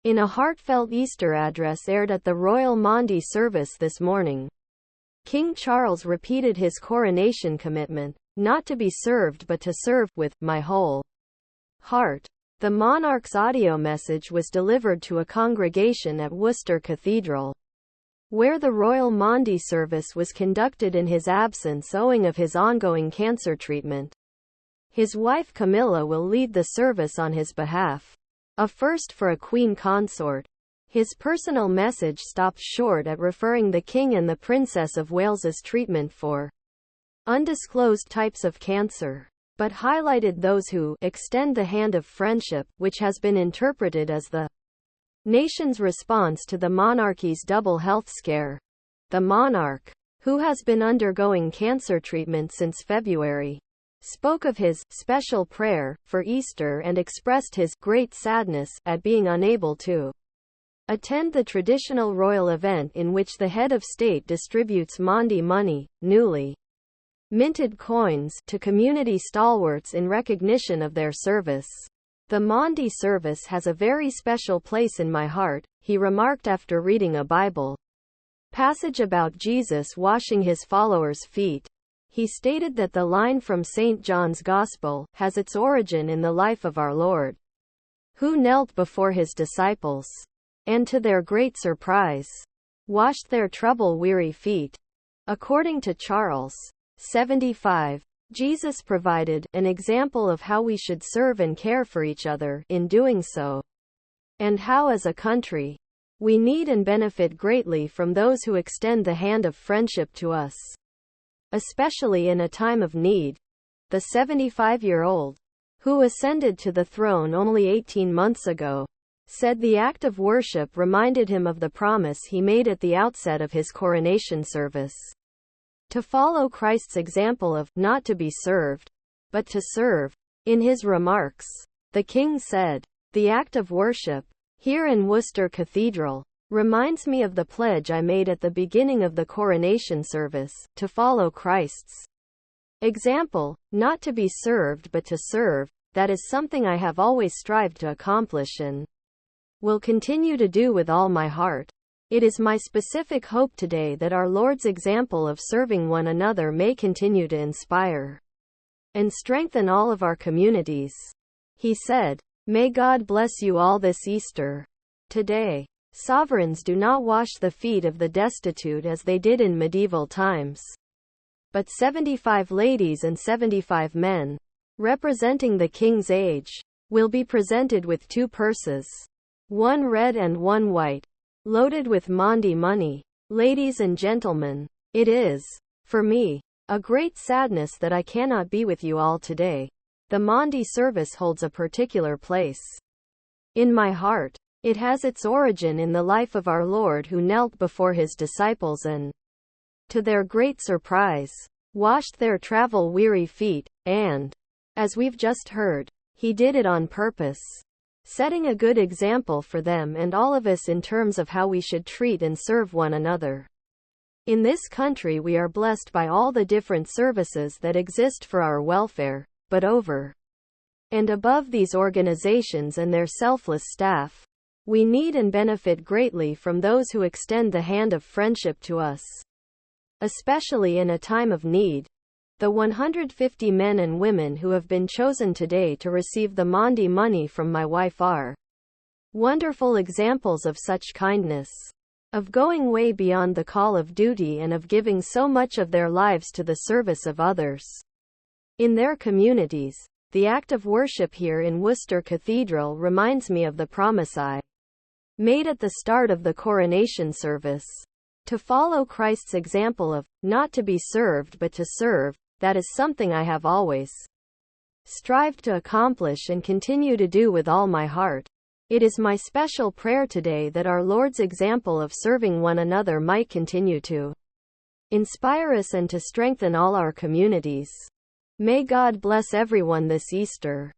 In a heartfelt Easter address aired at the Royal Maundy Service this morning, King Charles repeated his coronation commitment, not to be served but to serve, with my whole heart. The monarch's audio message was delivered to a congregation at Worcester Cathedral, where the Royal Maundy Service was conducted in his absence owing of his ongoing cancer treatment. His wife Camilla will lead the service on his behalf. A first for a Queen Consort. His personal message stopped short at referring the King and the Princess of Wales's treatment for undisclosed types of cancer, but highlighted those who extend the hand of friendship, which has been interpreted as the nation's response to the monarchy's double health scare. The monarch, who has been undergoing cancer treatment since February, spoke of his special prayer for Easter and expressed his great sadness at being unable to attend the traditional royal event in which the head of state distributes Maundy money, newly minted coins, to community stalwarts in recognition of their service. The Maundy service has a very special place in my heart, he remarked after reading a Bible passage about Jesus washing his followers' feet. He stated that the line from St. John's Gospel has its origin in the life of our Lord, who knelt before his disciples, and to their great surprise, washed their trouble-weary feet. According to Charles, 75, Jesus provided an example of how we should serve and care for each other in doing so, and how as a country, we need and benefit greatly from those who extend the hand of friendship to us, especially in a time of need. The 75-year-old, who ascended to the throne only 18 months ago, said the act of worship reminded him of the promise he made at the outset of his coronation service, to follow Christ's example of not to be served, but to serve. In his remarks, the king said, "The act of worship, here in Worcester Cathedral, reminds me of the pledge I made at the beginning of the coronation service, to follow Christ's example, not to be served but to serve. That is something I have always strived to accomplish and will continue to do with all my heart. It is my specific hope today that our Lord's example of serving one another may continue to inspire and strengthen all of our communities," he said. May God bless you all this Easter. Today, sovereigns do not wash the feet of the destitute as they did in medieval times, but 75 ladies and 75 men, representing the king's age, will be presented with 2 purses, one red and one white, loaded with Maundy money. Ladies and gentlemen, it is, for me, a great sadness that I cannot be with you all today. The Maundy service holds a particular place in my heart. It has its origin in the life of our Lord, who knelt before his disciples and, to their great surprise, washed their travel-weary feet, and, as we've just heard, he did it on purpose, setting a good example for them and all of us in terms of how we should treat and serve one another. In this country we are blessed by all the different services that exist for our welfare, but over and above these organizations and their selfless staff, we need and benefit greatly from those who extend the hand of friendship to us, especially in a time of need. The 150 men and women who have been chosen today to receive the Maundy money from my wife are wonderful examples of such kindness, of going way beyond the call of duty and of giving so much of their lives to the service of others in their communities. The act of worship here in Worcester Cathedral reminds me of the promise I made at the start of the coronation service, to follow Christ's example of not to be served but to serve. That is something I have always strived to accomplish and continue to do with all my heart. It is my special prayer today that our Lord's example of serving one another might continue to inspire us and to strengthen all our communities. May God bless everyone this Easter.